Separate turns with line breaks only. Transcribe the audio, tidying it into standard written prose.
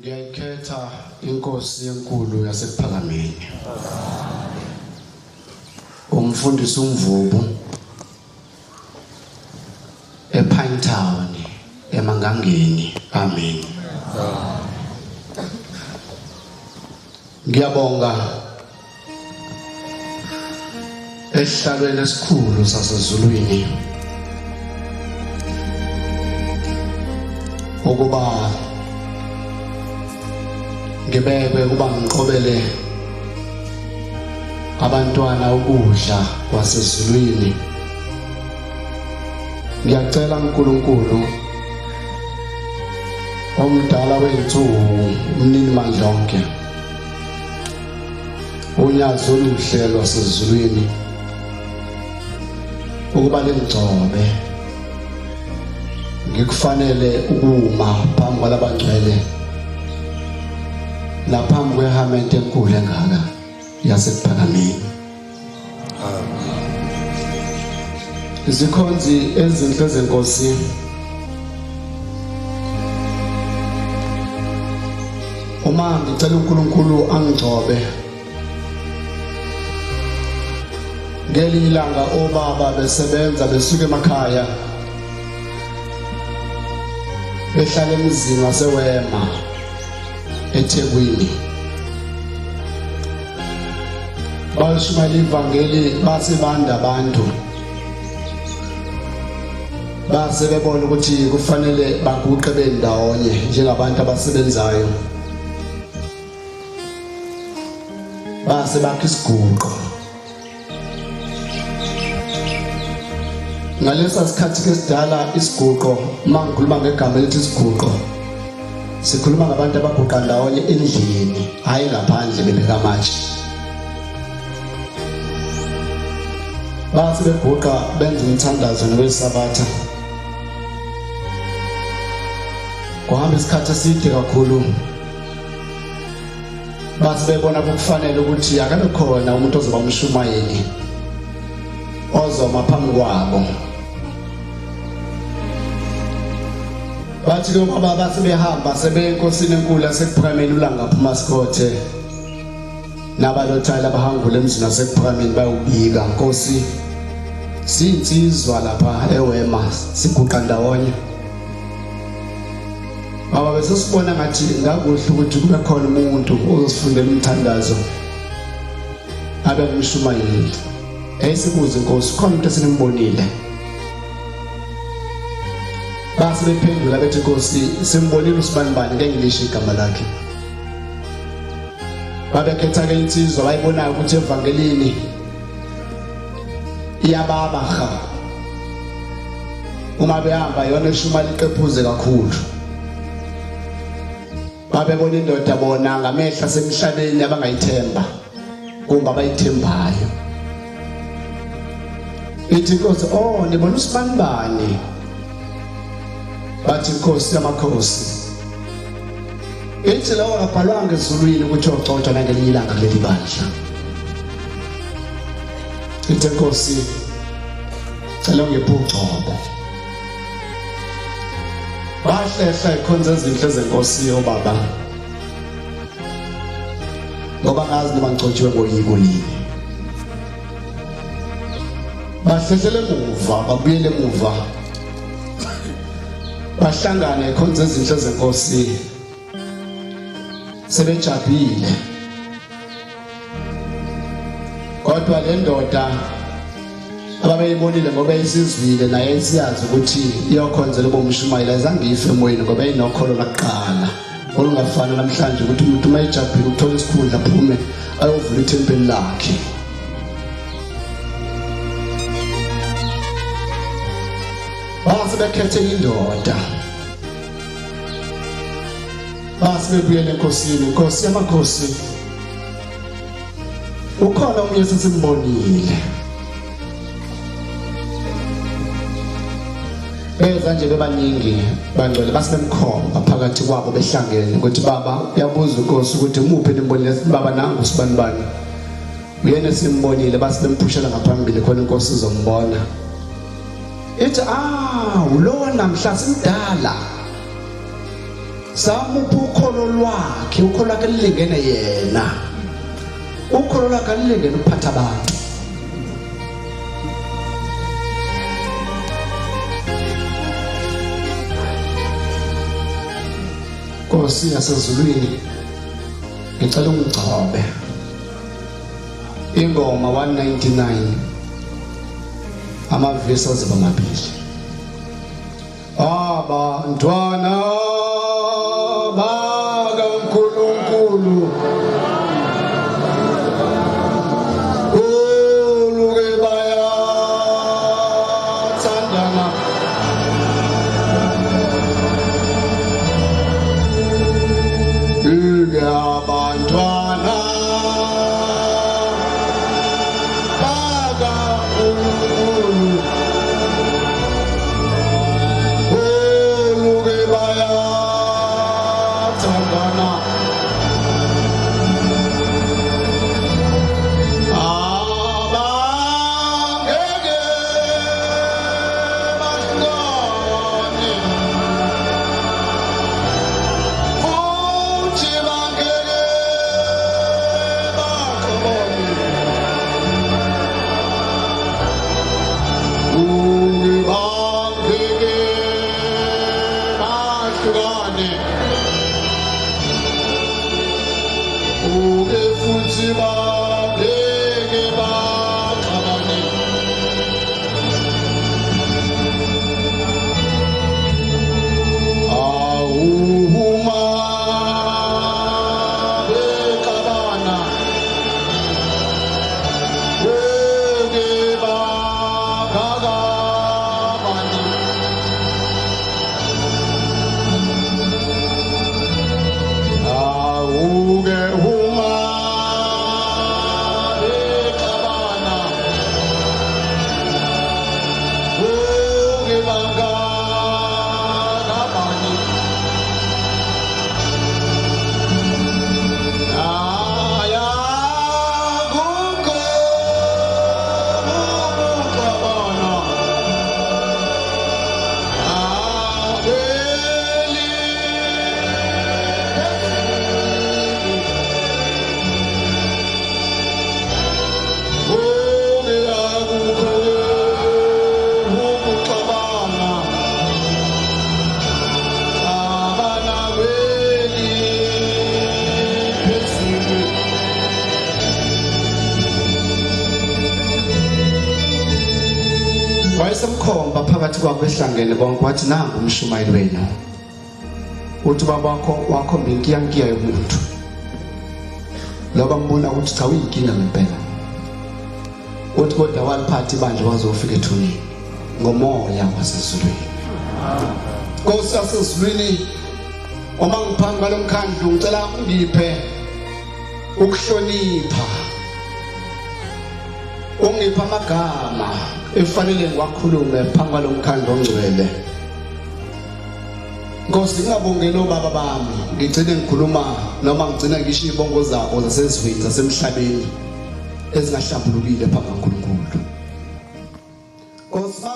Ngiyakhetha inkosi enkulu yasePhalameni. Umfundisi uMvubu ePine Town eMangangeni. Amen. Ngiyabonga esihlalweni esikhulu saseZulwini ukuba ngibekwe kuba ngiqobele abantwana ukudla kwaseZulwini. Ngiyacela uNkulunkulu omdala wethu umnini mandlonke unyazo oluhle lwaseZulwini ukuba lengcobe ngikufanele ukuma phambi kwalabangcwele laphambi kwehamente enkulu engaka yasePhalameni. Izikhonzi ezinhle zenkosi uma ngicela uNkulunkulu angigcobe ngelinye ilanga obaba besebenza besuka emakhaya behlala emizini waseWema eThekwini bayishumayela ivangeli basebanda abantu base bebona ukuthi kufanele baguqe bendawonye njengabantu abasebenzayo base bakhe isiguqo. Ngalesa sikhathi kesidala isiguqo mangikhuluma ngegama elithi isiguqo sikhuluma ngabantu abaguqa ndawonye endlini hayi ngaphandle bebeka amatshe. Base beguqa benza umthandazo nowesabatha. Kuhamba isikhathi eside kakhulu base bebona kufanele ukuthi akabe khona umuntu ozoba umshumayeli ozoma phambi kwabo. Bathi ngoba base behamba sebenkosini enkulu yasePhalameni ulanga phuma sikhothe nabalothala bahangule emzini wasePhalameni bayubika Nkosi sinsizwa lapha eWema siguqa ndawonye. Baba bese sibona ngathi ngakuhle ukuthi kube khona umuntu ozofundela umthandazo abe umshumayeli. Esikuze Nkosi khona umuntu esimbonile. Base bephendula bethi Nkosi simbonile usibanibani ngengilisho igama lakhe. Babekhetha ke insizwa bayibonayo ukuthi evangelini iyababaha uma behamba yona eshumayela iqephuze kakhulu. Babebona indoda bona ngamehla semhlabeni abangayithemba kumbe abayithembayo. Ithi Nkosi nibona usibanibani? Bathi Nkosi yamakhosi ithi lawa abhalwanga eZulwini ukuthi uxoxa nangelinye ilanga kuleli bandla. Ithi Nkosi cela ungiphe uGcobo. Bahlehla ikhonza ezinhle zenkosi obaba ngoba ngazi nibangcotshiwe ngoyiko yini. Bahlehlele emuva babuyele emuva bahlangana ikhonza ezinhle zenkosi sebejabile. Kodwa le ndoda ababeyibonile ngoba isizwile naye isiyazi ukuthi iyokhonzela bomshumayela azange ife emoyeni ngoba inokholo laqala olungafana namhlanje ukuthi umuntu mayijabhile ukuthola isikhundla aphume ayovula ithempeli lakhe. Base bekhethe indoda base bebuyele enkosini. Nkosi yamakhosi ukhona umuntu esesimbonile beza nje bebaningi bangcwele base bemkhomba phakathi kwabo behlangene ukuthi baba uyabuza Nkosi ukuthi umuphi nimbonile baba nangu usibanibani uyena simbonile base bemphushela ngaphambili khona Inkosi izombona. Ithi ulona mhla simdala samupha ukholo lwakhe, ukholo lwakhe lilingene yena, ukholo lwakhe lilingene ukuphatha abantu. Nkosi yasezulwini, ngicela ungigcobe. Ingoma 199 amavesi aziba mabili. Abantwana bakaNkulunkulu uluke bayathandana, ike abantwana bakaNkulunkulu uluke bayathandana. Abangeke bahlukane, futhi bangeke baxabane. Bangeke bahlukane, futhi bangeke baxabane. Uma bexabana, beke bangakabani. Awuke uma bexabana, beke bangakabani. Ayakukho ukuxabana, abeli akukho ukuxabana, abana kweli phezulu. Wayesemkhomba phakathi kwabo behlangene bonke, wathi nangu umshumayeli wenu. Uthi babakho wakhomba inkiyankiya yomuntu, loba mbona ukuthi cha uyinkinga ngempela. Uthi kodwa waliphatha ibandla wazofika ethuneni ngomoya wasezulwini. Nkosi yasezulwini, uma ngiphambi kwalomkhandlu ngicela ungiphe ukuhlonipha, ungiphe amagama efanele ngiwakhulume phambi kwalomkhandlu ongcwele. Nkosi, ngingabongeli obaba bami, ngigcine ngikhuluma noma ngigcina ngisho izibongo zabo zasezweni zasemhlabeni ezingahlambulukile phambi kaNkulunkulu. Nkosi,